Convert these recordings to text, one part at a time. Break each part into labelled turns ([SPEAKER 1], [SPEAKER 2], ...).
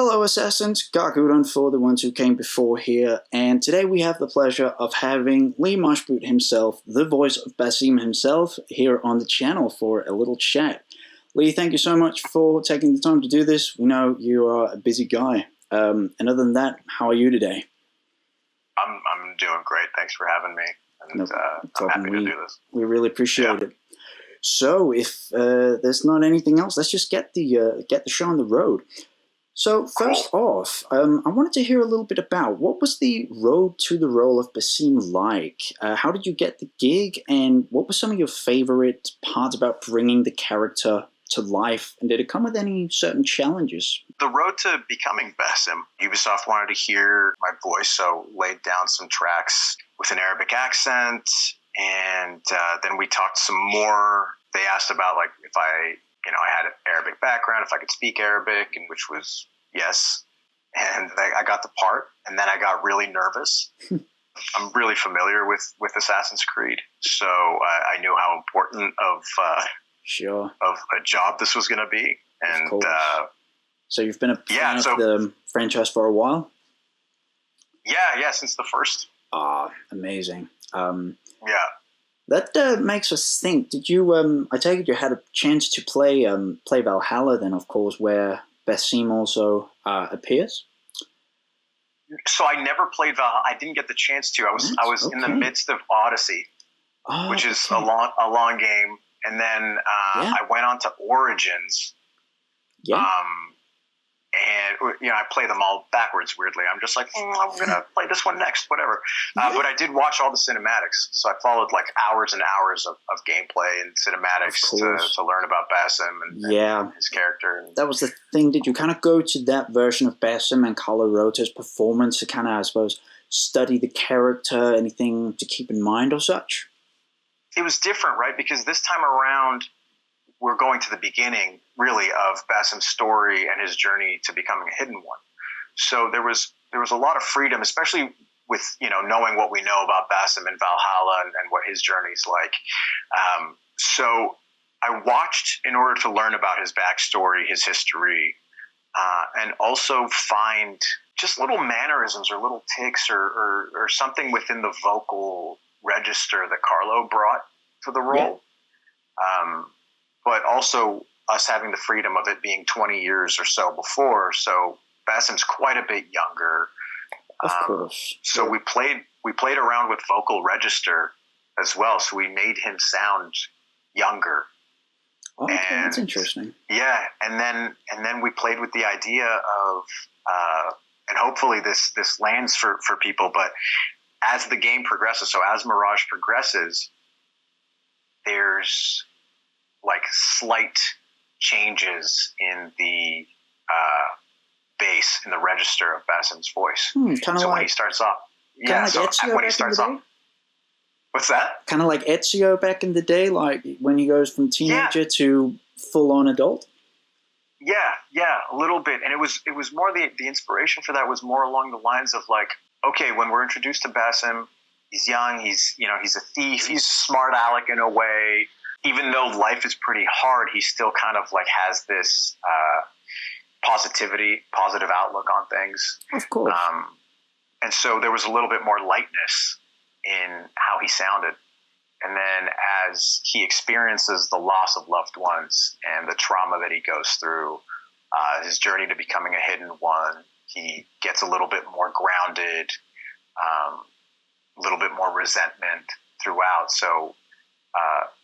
[SPEAKER 1] Hello Assassins, Gargudon for the ones who came before here, and today we have the pleasure of having Lee Majdoub himself, the voice of Basim himself, here on the channel for a little chat. Lee, thank you so much for taking the time to do this. We know you are a busy guy. And other than that, how are you today?
[SPEAKER 2] I'm doing great. Thanks for having me. And I'm happy to do this.
[SPEAKER 1] We really appreciate it. So if there's not anything else, let's just get the show on the road. So first off, I wanted to hear a little bit about what was the road to the role of Basim like? How did you get the gig, and what were some of your favorite parts about bringing the character to life? And did it come with any certain challenges?
[SPEAKER 2] The road to becoming Basim, Ubisoft wanted to hear my voice, so laid down some tracks with an Arabic accent, and then we talked some more. They asked about like if I had an Arabic background, if I could speak Arabic, and which was yes. And I got the part, and then I got really nervous. I'm really familiar with Assassin's Creed, so I knew how important of a job this was going to be. And
[SPEAKER 1] so you've been a fan of the franchise for a while?
[SPEAKER 2] Yeah, since the first.
[SPEAKER 1] Amazing.
[SPEAKER 2] Yeah.
[SPEAKER 1] That makes us think. Did you? I take it you had a chance to play Valhalla, then, of course, where Basim also appears.
[SPEAKER 2] So I never played Valhalla. I didn't get the chance to. I was in the midst of Odyssey, which is a long game, and then I went on to Origins. Yeah. And I play them all backwards. Weirdly, I'm just like, I'm gonna play this one next, whatever. But I did watch all the cinematics, so I followed like hours and hours of gameplay and cinematics to learn about Basim and his character.
[SPEAKER 1] That was the thing. Did you kind of go to that version of Basim and Carlo Rota's performance to kind of, I suppose, study the character? Anything to keep in mind or such?
[SPEAKER 2] It was different, right? Because this time around, we're going to the beginning, really, of Basim's story and his journey to becoming a hidden one. So there was a lot of freedom, especially with knowing what we know about Basim and Valhalla and what his journey's like. So I watched in order to learn about his backstory, his history, and also find just little mannerisms or little tics or something within the vocal register that Carlo brought to the role. Yeah. But also us having the freedom of it being 20 years or so before. So Basim's quite a bit younger.
[SPEAKER 1] Of course.
[SPEAKER 2] So we played around with vocal register as well. So we made him sound younger.
[SPEAKER 1] Oh, okay, that's interesting.
[SPEAKER 2] Yeah, and then we played with the idea of, and hopefully this lands for people, but as the game progresses, so as Mirage progresses, there's like slight changes in the bass, in the register of Basim's voice. So when he starts off, what's that?
[SPEAKER 1] Kind of like Ezio back in the day, like when he goes from teenager to full-on adult. Yeah, a little bit, and it was more the inspiration for that was more along the lines of like, okay, when we're introduced to Basim, he's young, he's a thief, he's smart aleck in a way. Even though life is pretty hard, he still kind of like has this positive outlook on things. Of course.
[SPEAKER 2] And so there was a little bit more lightness in how he sounded. And then as he experiences the loss of loved ones and the trauma that he goes through, his journey to becoming a hidden one, he gets a little bit more grounded, a little bit more resentment throughout. So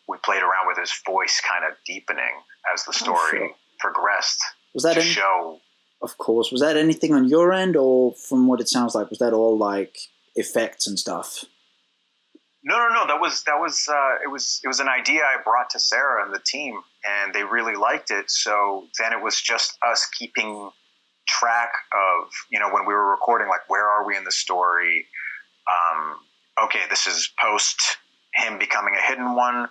[SPEAKER 2] we played around with his voice kind of deepening as the story progressed.
[SPEAKER 1] Was that
[SPEAKER 2] show?
[SPEAKER 1] Of course. Was that anything on your end, or from what it sounds like, was that all like effects and stuff?
[SPEAKER 2] No. That was it was an idea I brought to Sarah and the team, and they really liked it. So then it was just us keeping track of when we were recording, like where are we in the story? Okay, this is post him becoming a hidden one.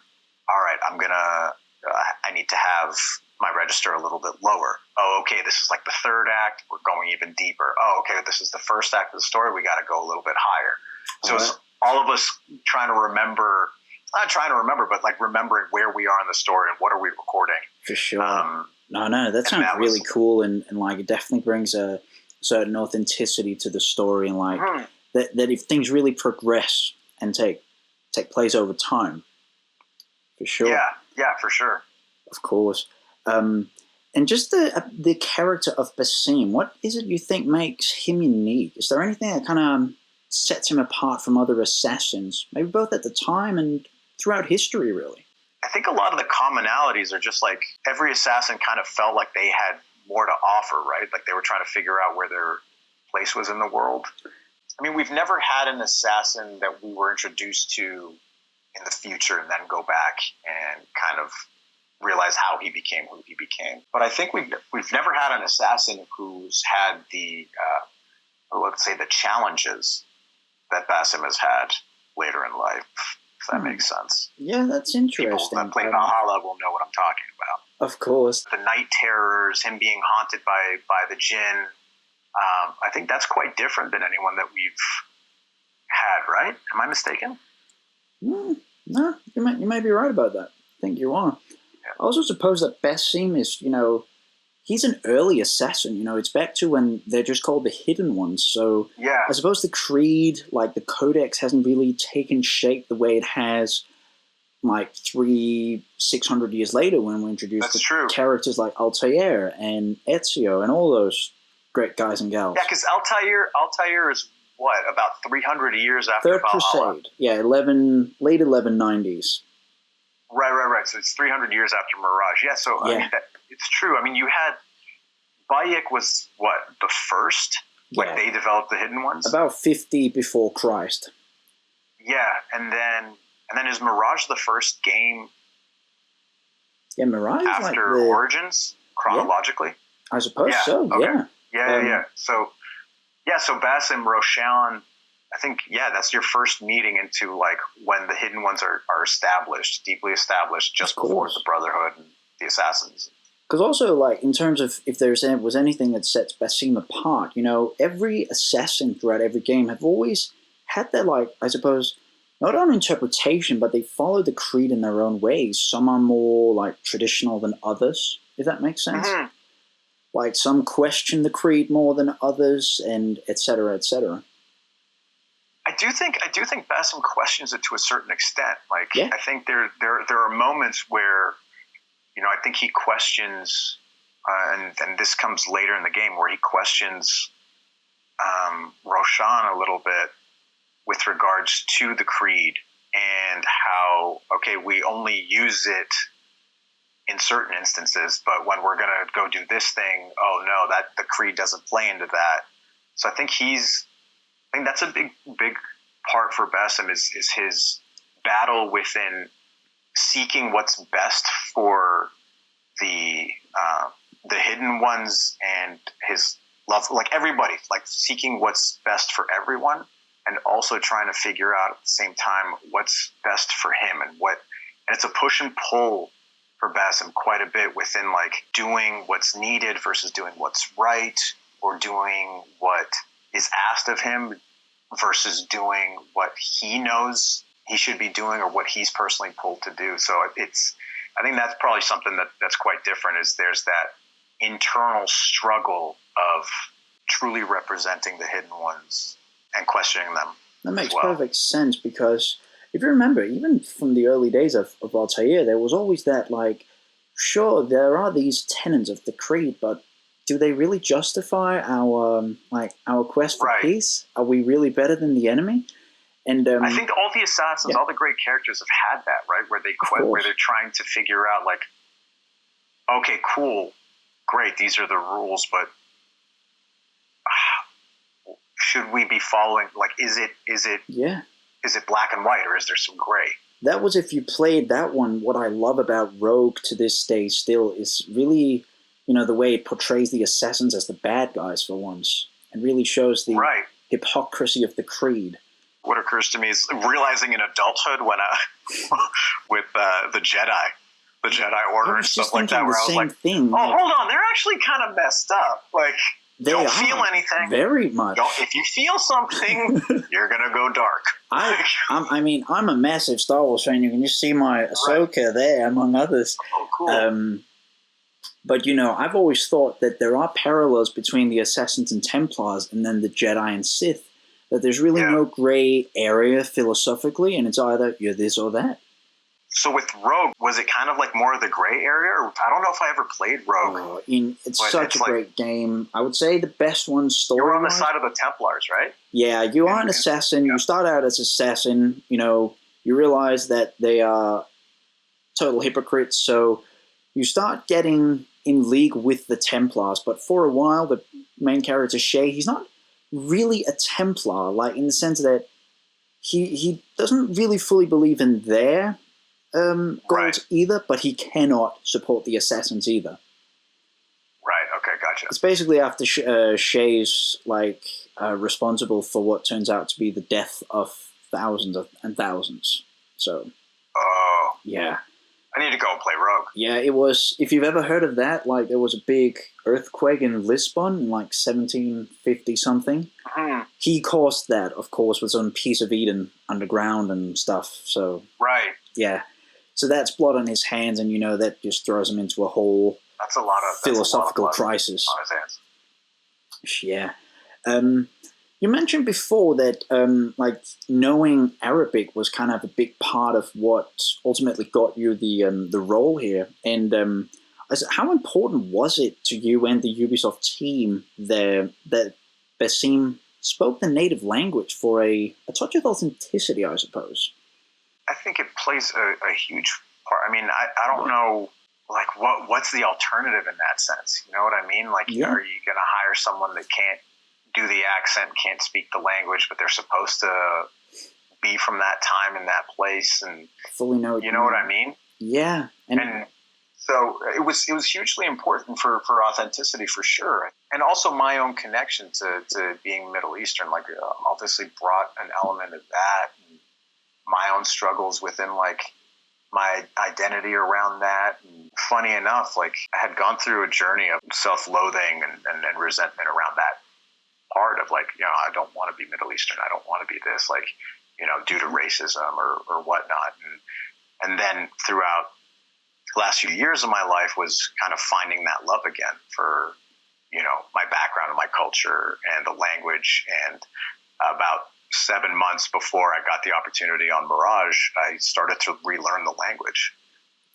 [SPEAKER 2] All right, I need to have my register a little bit lower. Oh, okay, this is like the third act. We're going even deeper. Oh, okay, this is the first act of the story. We got to go a little bit higher. So it's all of us not trying to remember, but like remembering where we are in the story and what are we recording.
[SPEAKER 1] For sure. No, that sounds really cool, and like it definitely brings a certain authenticity to the story, and like that if things really progress and take place over time, for sure.
[SPEAKER 2] Yeah, for sure.
[SPEAKER 1] Of course. And just the character of Basim, what is it you think makes him unique? Is there anything that kind of sets him apart from other assassins, maybe both at the time and throughout history, really?
[SPEAKER 2] I think a lot of the commonalities are just like every assassin kind of felt like they had more to offer, right? Like they were trying to figure out where their place was in the world. I mean, we've never had an assassin that we were introduced to in the future and then go back and kind of realize how he became who he became. But I think we've never had an assassin who's had the, let's say, the challenges that Basim has had later in life, if that makes sense.
[SPEAKER 1] Yeah, that's interesting.
[SPEAKER 2] People that play Valhalla will know what I'm talking about.
[SPEAKER 1] Of course.
[SPEAKER 2] The night terrors, him being haunted by the djinn, I think that's quite different than anyone that we've had, right? Am I mistaken?
[SPEAKER 1] No, you may be right about that. I think you are. Yeah. I also suppose that Basim is, he's an early assassin. It's back to when they're just called the Hidden Ones. So
[SPEAKER 2] yeah.
[SPEAKER 1] I suppose the creed, like the Codex, hasn't really taken shape the way it has like 600 years later when we introduced characters like Altair and Ezio and all those great guys and gals.
[SPEAKER 2] Yeah, because Altair is what, about 300 years after
[SPEAKER 1] Third
[SPEAKER 2] Valhalla?
[SPEAKER 1] Crusade. Yeah, late 1190s.
[SPEAKER 2] Right. So it's 300 years after Mirage. Yeah, so I mean, it's true. I mean, you had Bayek was what, the first? Like they developed the Hidden Ones?
[SPEAKER 1] About 50 before Christ.
[SPEAKER 2] Yeah, and then is Mirage the first game?
[SPEAKER 1] Yeah, Mirage
[SPEAKER 2] after Origins chronologically.
[SPEAKER 1] I suppose so. Okay.
[SPEAKER 2] Yeah. So Basim, Roshan, I think that's your first meeting into like when the Hidden Ones are established, deeply established, just before the Brotherhood and the Assassins.
[SPEAKER 1] Because also, like, in terms of if there was anything that sets Basim apart, every assassin throughout every game have always had their, like, I suppose, not on interpretation, but they follow the creed in their own ways. Some are more, like, traditional than others, if that makes sense. Mm-hmm. Like, some question the creed more than others, and et cetera, et cetera.
[SPEAKER 2] I do think Basim questions it to a certain extent. Like, I think there are moments where, I think he questions, and this comes later in the game, where he questions Roshan a little bit with regards to the creed and how, we only use it in certain instances, but when we're going to go do this thing, oh no, that the creed doesn't play into that. So I think that's a big part for Basim is his battle within seeking what's best for the Hidden Ones and his love, like everybody, like seeking what's best for everyone, and also trying to figure out at the same time what's best for him and it's a push and pull for Basim quite a bit within like doing what's needed versus doing what's right, or doing what is asked of him versus doing what he knows he should be doing or what he's personally pulled to do. So I think that's probably something that's quite different, is there's that internal struggle of truly representing the Hidden Ones and questioning them.
[SPEAKER 1] That makes perfect sense, because if you remember, even from the early days of Altair, there was always that, like, sure, there are these tenets of the creed, but do they really justify our quest for peace? Are we really better than the enemy? And
[SPEAKER 2] I think all the assassins, all the great characters have had that, right? Where they're trying to figure out, like, okay, cool, great, these are the rules, but should we be following? Like, is it black and white, or is there some gray?
[SPEAKER 1] That was, if you played that one, what I love about Rogue to this day still is really, the way it portrays the assassins as the bad guys for once, and really shows the hypocrisy of the creed.
[SPEAKER 2] What occurs to me is realizing in adulthood when with the Jedi Order and stuff like that, where I was like, oh, hold on, they're actually kind of messed up. Like, don't feel anything.
[SPEAKER 1] Very much.
[SPEAKER 2] If you feel something, you're going to go dark.
[SPEAKER 1] I'm a massive Star Wars fan. You can just see my Ahsoka there, among others.
[SPEAKER 2] Oh, cool.
[SPEAKER 1] But, I've always thought that there are parallels between the Assassins and Templars and then the Jedi and Sith, that there's really no gray area philosophically, and it's either you're this or that.
[SPEAKER 2] So with Rogue, was it kind of like more of the gray area? Or I don't know if I ever played Rogue.
[SPEAKER 1] Oh, it's such a great game. I would say the best one story.
[SPEAKER 2] You're on the side of the Templars, right?
[SPEAKER 1] Yeah, you are an assassin. Yeah. You start out as assassin. You realize that they are total hypocrites, so you start getting in league with the Templars. But for a while, the main character, Shay, he's not really a Templar, like in the sense that he doesn't really fully believe in their goals either, but he cannot support the Assassins either.
[SPEAKER 2] Right, okay, gotcha.
[SPEAKER 1] It's basically after Shay's responsible for what turns out to be the death of thousands and thousands. So, yeah.
[SPEAKER 2] I need to go and play Rogue.
[SPEAKER 1] Yeah, it was, if you've ever heard of that, there was a big earthquake in Lisbon in 1750-something.
[SPEAKER 2] Mm-hmm.
[SPEAKER 1] He caused that, of course, with some piece of Eden underground and stuff, so...
[SPEAKER 2] Right.
[SPEAKER 1] Yeah. So that's blood on his hands, and that just throws him into a whole philosophical crisis.
[SPEAKER 2] On his hands.
[SPEAKER 1] Yeah. You mentioned before that knowing Arabic was kind of a big part of what ultimately got you the role here. And how important was it to you and the Ubisoft team there that Basim spoke the native language for a touch of authenticity, I suppose?
[SPEAKER 2] I think it plays a huge part. I mean, I don't know, what's the alternative in that sense? You know what I mean? Are you going to hire someone that can't do the accent, can't speak the language, but they're supposed to be from that time in that place and
[SPEAKER 1] fully know
[SPEAKER 2] you know what I mean?
[SPEAKER 1] Yeah.
[SPEAKER 2] And so it was hugely important for authenticity for sure. And also my own connection to being Middle Eastern, obviously brought an element of that and my own struggles within my identity around that. And funny enough, I had gone through a journey of self-loathing and resentment around that part of I don't want to be Middle Eastern. I don't want to be this, due to racism or whatnot. And then throughout the last few years of my life was kind of finding that love again for, my background and my culture and the language. And about 7 months before I got the opportunity on Mirage, I started to relearn the language.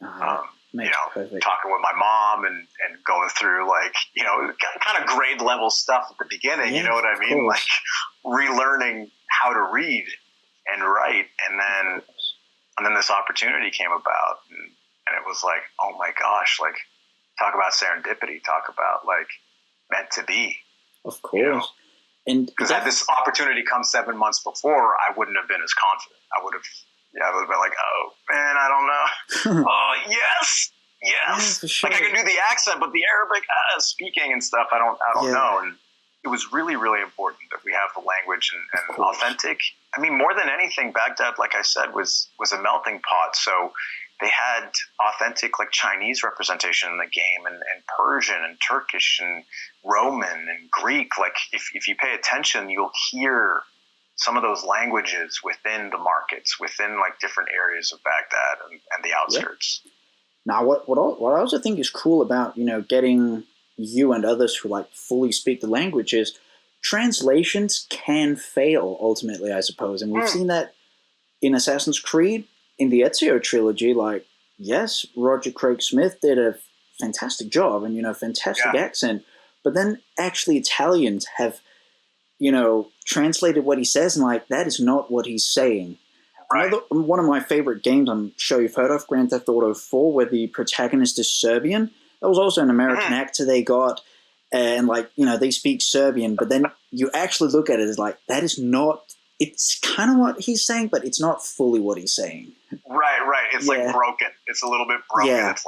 [SPEAKER 2] Talking with my mom and going through kind of grade level stuff at the beginning, you know what I mean? Relearning how to read and write. And then this opportunity came about and it was oh my gosh, talk about serendipity, talk about meant to be.
[SPEAKER 1] Of course. And
[SPEAKER 2] because had this opportunity come 7 months before, I wouldn't have been as confident. I would have been oh man, I don't know. Oh yes. Yeah, for sure. I can do the accent, but the Arabic speaking and stuff, I don't know. And it was really, really important that we have the language and authentic. I mean, more than anything, Baghdad, like I said, was a melting pot. So they had authentic Chinese representation in the game and Persian and Turkish and Roman and Greek. If you pay attention, you'll hear some of those languages within the markets, within different areas of Baghdad and the outskirts.
[SPEAKER 1] Yeah. Now, what I also think is cool about, getting you and others who fully speak the language is translations can fail ultimately, I suppose. And we've seen that in Assassin's Creed, in the Ezio trilogy, yes, Roger Craig Smith did a fantastic job and, fantastic accent. But then actually Italians have, translated what he says and that is not what he's saying.
[SPEAKER 2] Right.
[SPEAKER 1] One of my favorite games, I'm sure you've heard of, Grand Theft Auto 4, where the protagonist is Serbian. That was also an American actor they got, and they speak Serbian, but then you actually look at it as that is not, it's kind of what he's saying, but it's not fully what he's saying.
[SPEAKER 2] Right. It's broken. It's a little bit broken.
[SPEAKER 1] Yeah.
[SPEAKER 2] It's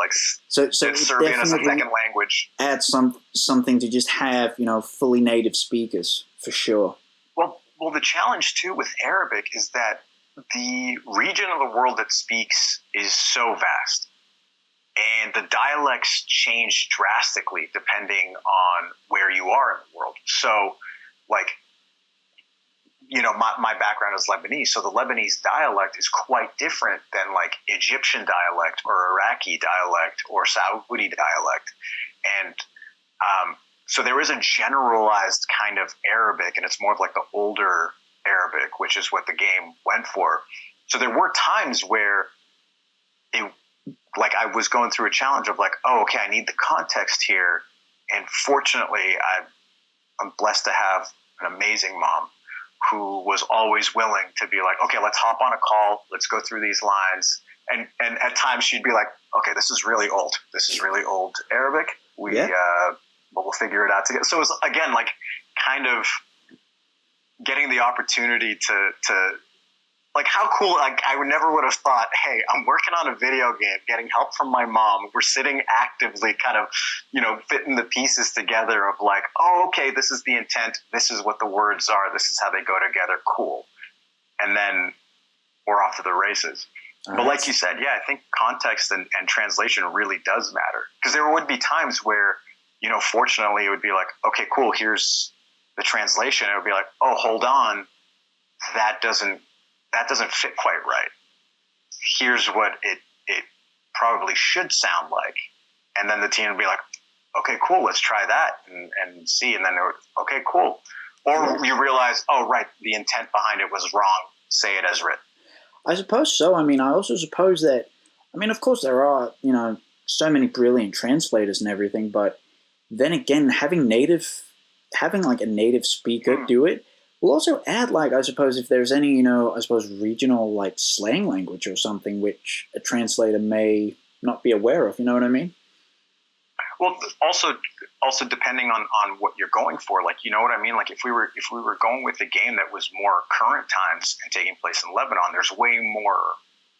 [SPEAKER 1] so
[SPEAKER 2] it's Serbian as a second language.
[SPEAKER 1] Add something to just have, fully native speakers, for sure.
[SPEAKER 2] Well, the challenge too with Arabic is that the region of the world that speaks is so vast, and the dialects change drastically depending on where you are in the world. So, my background is Lebanese, so the Lebanese dialect is quite different than Egyptian dialect or Iraqi dialect or Saudi dialect. And so there is a generalized kind of Arabic, and it's more of like the older Arabic, which is what the game went for. So there were times where like I was going through a challenge of like, oh, okay, I need the context here. And fortunately, I'm blessed to have an amazing mom who was always willing to be like, okay, let's hop on a call. Let's go through these lines. And at times she'd be like, okay, this is really old. This is really old Arabic. But we'll figure it out together. So it was, again, like kind of getting the opportunity to like how cool, like I would have thought, hey, I'm working on a video game, getting help from my mom. We're sitting actively kind of, fitting the pieces together of like, oh, okay, this is the intent. This is what the words are. This is how they go together. Cool. And then we're off to the races. But like you said, I think context and translation really does matter, because there would be times where, fortunately it would be like, okay, cool. Here's the translation. It would be like, oh, hold on. That doesn't fit quite right. Here's what it probably should sound like. And then the team would be like, okay, cool, let's try that and see. And then they would, okay, cool. Or you realize, oh, right, the intent behind it was wrong. Say it as written.
[SPEAKER 1] I suppose so. I mean, I also suppose that, of course there are, so many brilliant translators and everything, but then again, having like a native speaker do it, we'll also add, like, I suppose if there's any, regional, like, slang language or something which a translator may not be aware of, you know what I mean?
[SPEAKER 2] Well, also depending on what you're going for, like, you know what I mean? Like, if we were going with a game that was more current times and taking place in Lebanon, there's way more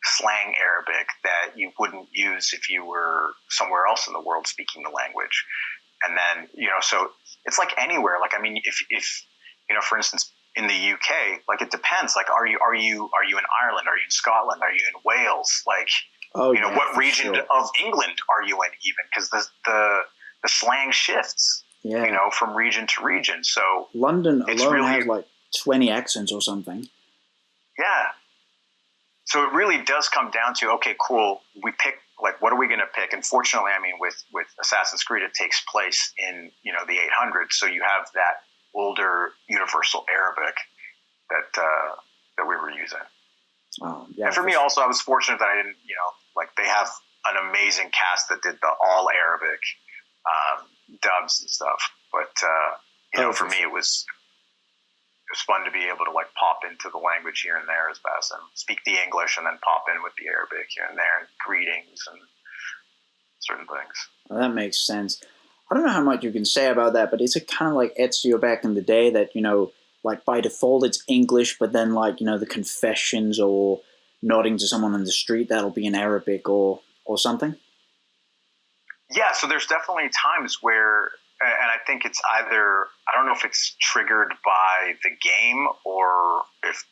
[SPEAKER 2] slang Arabic that you wouldn't use if you were somewhere else in the world speaking the language. And then, so it's like anywhere. Like, I mean, if for instance, in the UK, like it depends. Like, are you in Ireland? Are you in Scotland? Are you in Wales? Like, what region of England are you in? Even because the slang shifts, from region to region. So
[SPEAKER 1] London alone has like 20 accents or something.
[SPEAKER 2] Yeah. So it really does come down to, okay, cool. We pick, like, what are we going to pick? And fortunately, I mean, with Assassin's Creed, it takes place in, the 800s. So you have that older universal Arabic that we were using.
[SPEAKER 1] Oh, yeah.
[SPEAKER 2] And for me also, I was fortunate that I didn't, like they have an amazing cast that did the all Arabic dubs and stuff. But, for me, it was fun to be able to like pop into the language here and there as Basim, speak the English and then pop in with the Arabic here and there, and greetings and certain things.
[SPEAKER 1] Well, that makes sense. I don't know how much you can say about that, but is it kind of like Ezio back in the day that, like by default it's English, but then like, the confessions or nodding to someone on the street, that'll be in Arabic or something?
[SPEAKER 2] Yeah, so there's definitely times where, and I think it's either, I don't know if it's triggered by the game or if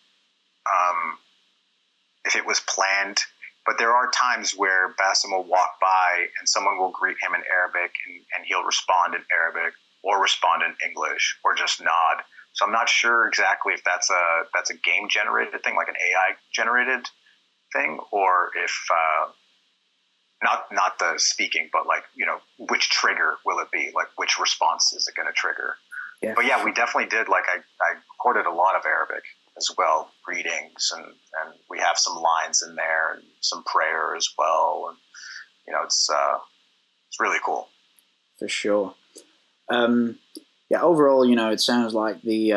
[SPEAKER 2] it was planned, but there are times where Basim will walk by and someone will greet him in Arabic and he'll respond in Arabic or respond in English or just nod. So I'm not sure exactly if that's a game generated thing, like an AI generated thing, or if not the speaking, but like, which trigger will it be? Like, which response is it going to trigger?
[SPEAKER 1] Yeah.
[SPEAKER 2] But yeah, we definitely did. Like, I recorded a lot of Arabic as well, greetings, and we have some lines in there and some prayer as well. And, it's really cool.
[SPEAKER 1] For sure. Yeah, overall, it sounds like the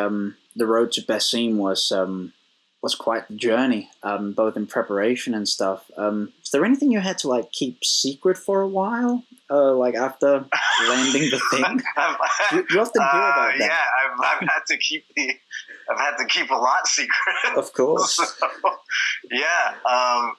[SPEAKER 1] road to Basim was quite the journey, both in preparation and stuff. Is there anything you had to like keep secret for a while, like after landing the thing? You often hear about that.
[SPEAKER 2] Yeah, I've had to keep a lot secret.
[SPEAKER 1] Of course.
[SPEAKER 2] So, yeah,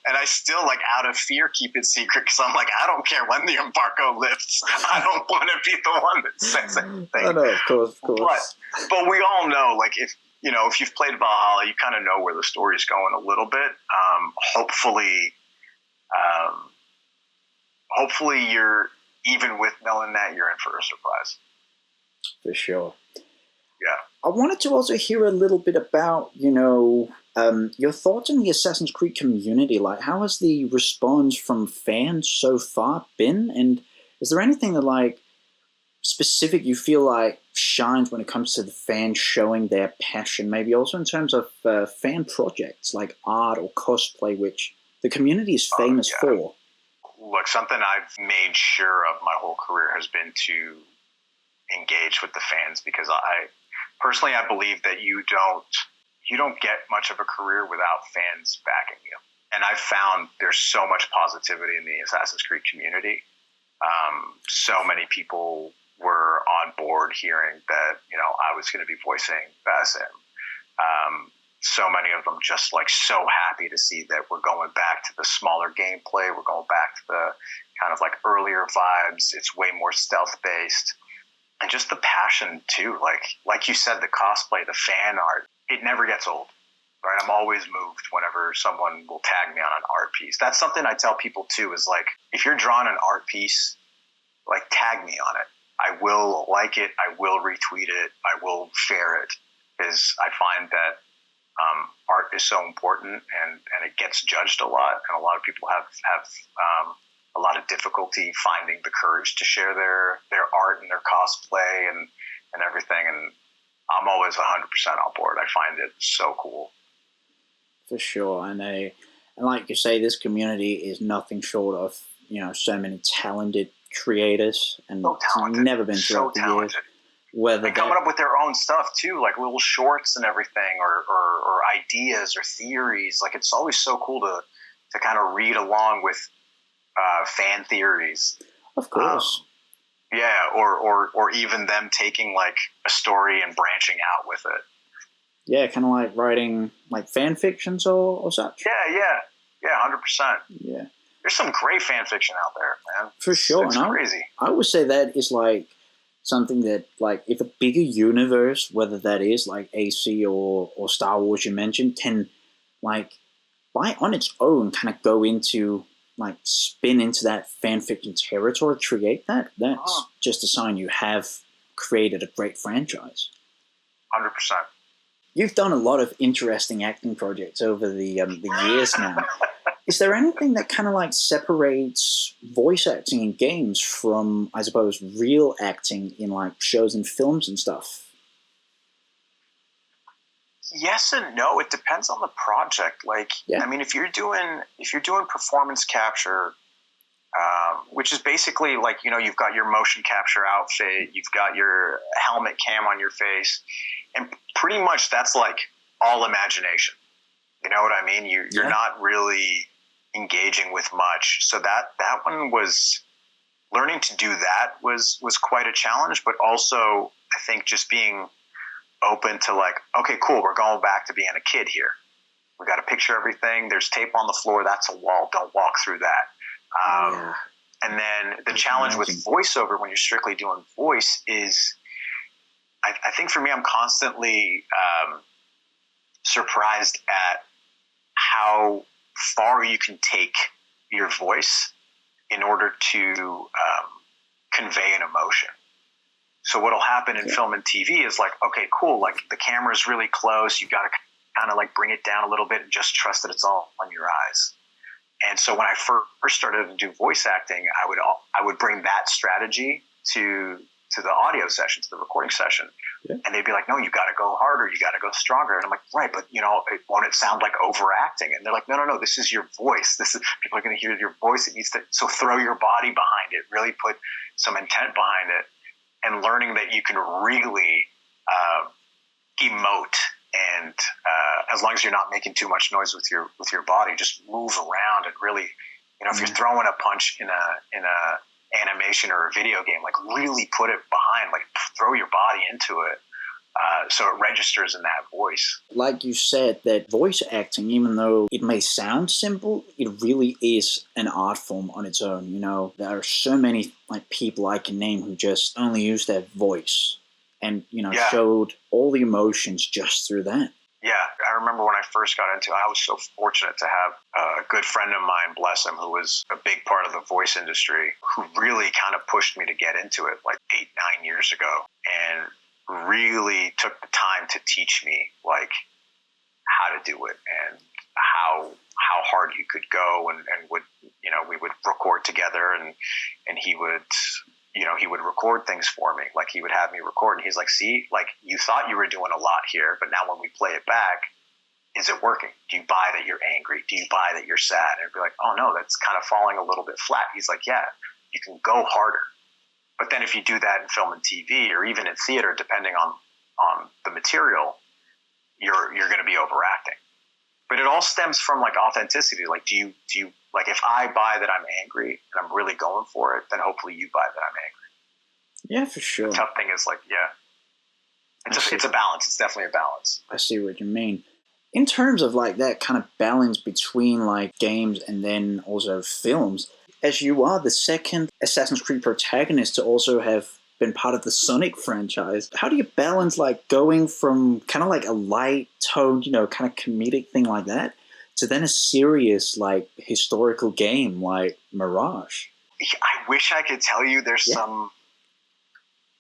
[SPEAKER 2] and I still, like, out of fear, keep it secret because I'm like, I don't care when the embargo lifts. I don't want to be the one that says anything.
[SPEAKER 1] I know, of course.
[SPEAKER 2] But we all know, like, if you've played Valhalla, you kind of know where the story's going a little bit. Hopefully you're, even with knowing that, you're in for a surprise.
[SPEAKER 1] For sure.
[SPEAKER 2] Yeah.
[SPEAKER 1] I wanted to also hear a little bit about, your thoughts on the Assassin's Creed community. Like, how has the response from fans so far been? And is there anything that, like, specific you feel like shines when it comes to the fans showing their passion, maybe also in terms of fan projects like art or cosplay, which the community is famous for?
[SPEAKER 2] Look, something I've made sure of my whole career has been to engage with the fans, because I personally, I believe that you don't get much of a career without fans backing you. And I've found there's so much positivity in the Assassin's Creed community. So many people were on board hearing that, I was going to be voicing Basim. So many of them just like so happy to see that we're going back to the smaller gameplay. We're going back to the kind of like earlier vibes. It's way more stealth based, and just the passion too. Like you said, the cosplay, the fan art, it never gets old. Right? I'm always moved whenever someone will tag me on an art piece. That's something I tell people too, is like, if you're drawing an art piece, like tag me on it. I will like it. I will retweet it. I will share it, because I find that art is so important, and it gets judged a lot. And a lot of people have a lot of difficulty finding the courage to share their art and their cosplay and everything. And I'm always 100% on board. I find it so cool.
[SPEAKER 1] For sure. And like you say, this community is nothing short of, so many talented creators, and
[SPEAKER 2] so talented.
[SPEAKER 1] It's never been throughout the years.
[SPEAKER 2] Whether coming up with their own stuff too, like little shorts and everything, or ideas or theories. Like, it's always so cool to kind of read along with fan theories.
[SPEAKER 1] Of course.
[SPEAKER 2] Or even them taking like a story and branching out with it.
[SPEAKER 1] Yeah, kind of like writing like fan fictions or such.
[SPEAKER 2] Yeah, 100%.
[SPEAKER 1] Yeah.
[SPEAKER 2] There's some great fan fiction out there, man.
[SPEAKER 1] For sure.
[SPEAKER 2] It's crazy.
[SPEAKER 1] I would say that is like something that, like, if a bigger universe, whether that is like AC or Star Wars you mentioned, can like by on its own kind of go into like spin into that fan fiction territory, create that's just a sign you have created a great franchise.
[SPEAKER 2] 100%.
[SPEAKER 1] You've done a lot of interesting acting projects over the years now. Is there anything that kind of like separates voice acting in games from, I suppose, real acting in like shows and films and stuff?
[SPEAKER 2] Yes and no. It depends on the project. Like, I mean, if you're doing performance capture, which is basically like, you've got your motion capture outfit, you've got your helmet cam on your face, and pretty much that's like all imagination. You know what I mean? You're not really engaging with much. So that one was, learning to do that was quite a challenge, but also I think just being open to like, okay, cool, we're going back to being a kid here. We got to picture everything. There's tape on the floor. That's a wall. Don't walk through that. And then the challenge with voiceover when you're strictly doing voice is, I think for me, I'm constantly surprised at how far you can take your voice in order to convey an emotion. So what'll happen in film and TV is like, okay, cool, like the camera's really close, you got to kind of like bring it down a little bit and just trust that it's all on your eyes. And so when I first started to do voice acting, I would bring that strategy to the audio session, to the recording session. Yeah. And they'd be like, no, you got to go harder. You got to go stronger. And I'm like, right, but won't it sound like overacting? And they're like, no, this is your voice. People are going to hear your voice. So throw your body behind it, really put some intent behind it, and learning that you can really emote. And as long as you're not making too much noise with your body, just move around and really, if you're throwing a punch in a animation or a video game, like really put it behind, like throw your body into it, so it registers in that voice.
[SPEAKER 1] Like you said, that voice acting, even though it may sound simple, it really is an art form on its own. There are so many like people I can name who just only use their voice and showed all the emotions just through that.
[SPEAKER 2] Yeah, I remember when I first got into it, I was so fortunate to have a good friend of mine, bless him, who was a big part of the voice industry, who really kind of pushed me to get into it like 8-9 years ago, and really took the time to teach me like how to do it and how hard you could go, and would we would record together, and he would he would record things for me. Like he would have me record and he's like, see, like you thought you were doing a lot here, but now when we play it back, is it working? Do you buy that you're angry? Do you buy that you're sad? And it'd be like, oh no, that's kind of falling a little bit flat. He's like, yeah, you can go harder. But then if you do that in film and TV or even in theater, depending on the material, you're going to be overacting. But it all stems from like authenticity. Like, do you like if I buy that I'm angry and I'm really going for it, then hopefully you buy that I'm angry.
[SPEAKER 1] Yeah, for sure.
[SPEAKER 2] The tough thing is like, it's a balance. It's definitely a balance.
[SPEAKER 1] I see what you mean. In terms of like that kind of balance between like games and then also films, as you are the second Assassin's Creed protagonist to also have been part of the Sonic franchise, how do you balance like going from kind of like a light toned, kind of comedic thing like that to then a serious like historical game like Mirage?
[SPEAKER 2] I wish I could tell you there's some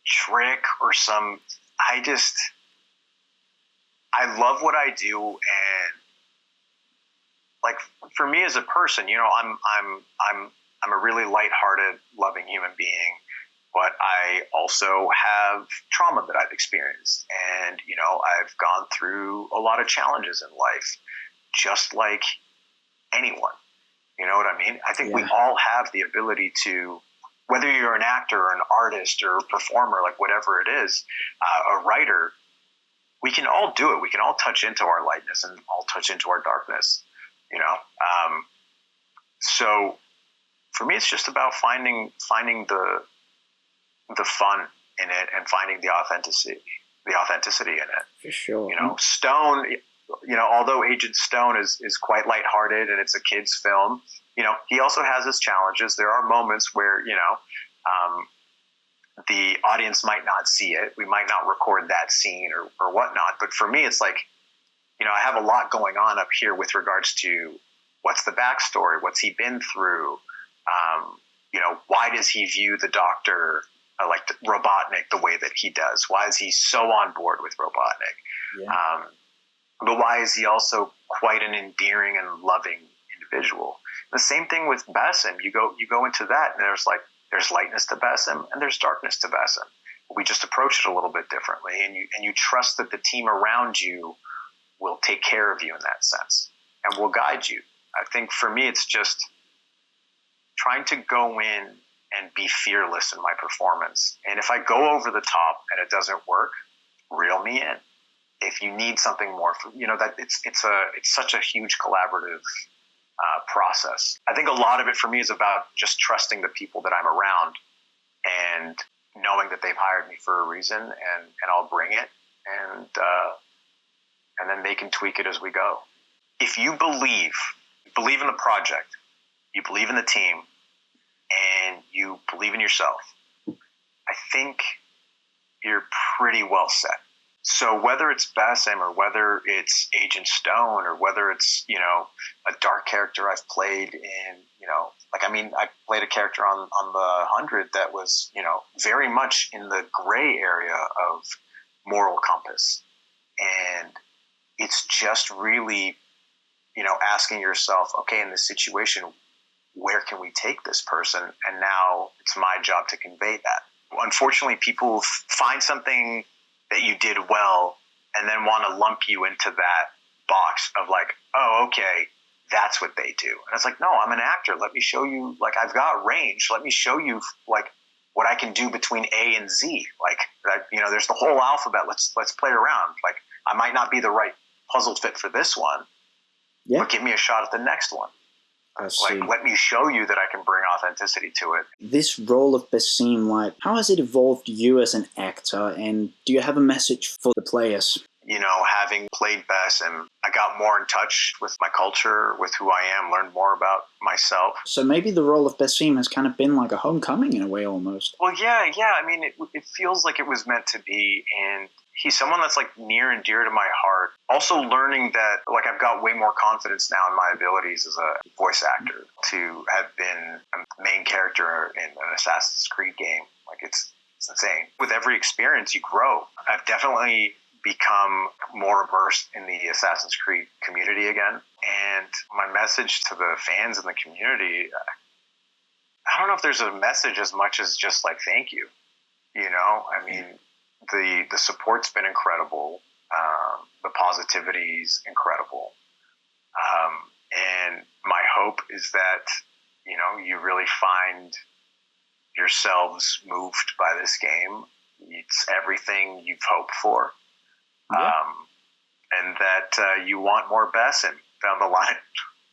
[SPEAKER 2] trick or some. I love what I do, and like for me as a person, I'm a really lighthearted, loving human being. But I also have trauma that I've experienced. And, I've gone through a lot of challenges in life, just like anyone. You know what I mean? I think we all have the ability to, whether you're an actor or an artist or a performer, like whatever it is, a writer, we can all do it. We can all touch into our lightness and all touch into our darkness, So for me, it's just about finding the fun in it and finding the authenticity in it.
[SPEAKER 1] For sure.
[SPEAKER 2] Stone, although Agent Stone is quite lighthearted and it's a kid's film, he also has his challenges. There are moments where, the audience might not see it. We might not record that scene or whatnot. But for me, it's like, I have a lot going on up here with regards to what's the backstory, what's he been through, why does he view the Doctor like Robotnik the way that he does? Why is he so on board with Robotnik? Yeah. But why is he also quite an endearing and loving individual? The same thing with Basim. You go into that, and there's lightness to Basim and there's darkness to Basim. We just approach it a little bit differently, and you trust that the team around you will take care of you in that sense and will guide you. I think for me, it's just trying to go in and be fearless in my performance. And if I go over the top and it doesn't work, reel me in. If you need something more, that it's such a huge collaborative process. I think a lot of it for me is about just trusting the people that I'm around and knowing that they've hired me for a reason, and I'll bring it, and then they can tweak it as we go. If you believe in the project, you believe in the team, and you believe in yourself, I think you're pretty well set. So whether it's Basim or whether it's Agent Stone or whether it's, a dark character I've played in, I played a character on the 100 that was, very much in the gray area of moral compass. And it's just really, asking yourself, okay, in this situation, where can we take this person? And now it's my job to convey that. Unfortunately, people find something that you did well and then want to lump you into that box of like, oh, okay, that's what they do. And it's like, no, I'm an actor. Let me show you, like, I've got range. Let me show you, like, what I can do between A and Z. Like, there's the whole alphabet. Let's play around. Like, I might not be the right puzzle fit for this one, but give me a shot at the next one.
[SPEAKER 1] I see.
[SPEAKER 2] Like, let me show you that I can bring authenticity to it.
[SPEAKER 1] This role of Basim, like, how has it evolved you as an actor, and do you have a message for the players?
[SPEAKER 2] Having played Basim, I got more in touch with my culture, with who I am, learned more about myself.
[SPEAKER 1] So maybe the role of Basim has kind of been like a homecoming in a way almost.
[SPEAKER 2] Well, yeah. I mean, it feels like it was meant to be, and he's someone that's like near and dear to my heart. Also learning that like I've got way more confidence now in my abilities as a voice actor to have been a main character in an Assassin's Creed game. Like it's insane. With every experience, you grow. I've definitely become more immersed in the Assassin's Creed community again. And my message to the fans in the community, I don't know if there's a message as much as just like thank you. You know, I mean, the support's been incredible. The positivity's incredible. And my hope is that, you know, you really find yourselves moved by this game. It's everything you've hoped for.
[SPEAKER 1] Yeah.
[SPEAKER 2] And that you want more Basim down the line.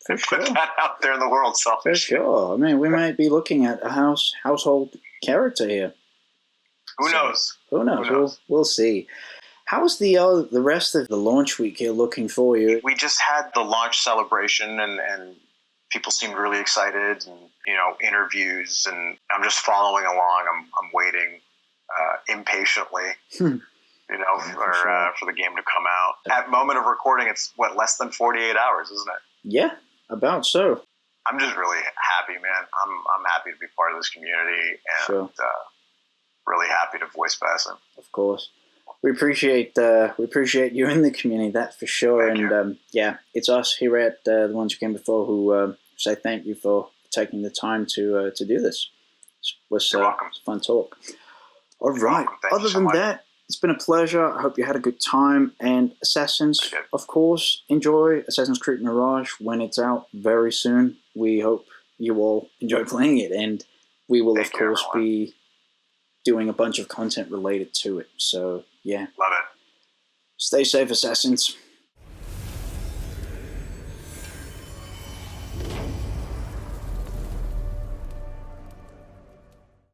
[SPEAKER 1] For sure.
[SPEAKER 2] Put that out there in the world, selfishly.
[SPEAKER 1] For sure. I mean, we might be looking at a household character here.
[SPEAKER 2] Who knows?
[SPEAKER 1] Who knows? We'll see. How's the rest of the launch week here looking for you?
[SPEAKER 2] We just had the launch celebration, and people seemed really excited, and you know, interviews, and I'm just following along. I'm waiting impatiently. You know, for the game to come out. At moment of recording, it's less than 48 hours, isn't it?
[SPEAKER 1] Yeah, about so.
[SPEAKER 2] I'm just really happy, man. I'm happy to be part of this community, and really happy to voice Basim.
[SPEAKER 1] Of course, we appreciate you in the community, that's for sure.
[SPEAKER 2] Thank you.
[SPEAKER 1] It's us here at the ones who came before who say thank you for taking the time to do this. It was fun talk. All right. Other than that, it's been a pleasure. I hope you had a good time. And Assassins, of course, enjoy Assassin's Creed Mirage when it's out very soon. We hope you all enjoy playing it. And we will, of course, be doing a bunch of content related to it. So, yeah.
[SPEAKER 2] Love it.
[SPEAKER 1] Stay safe, Assassins.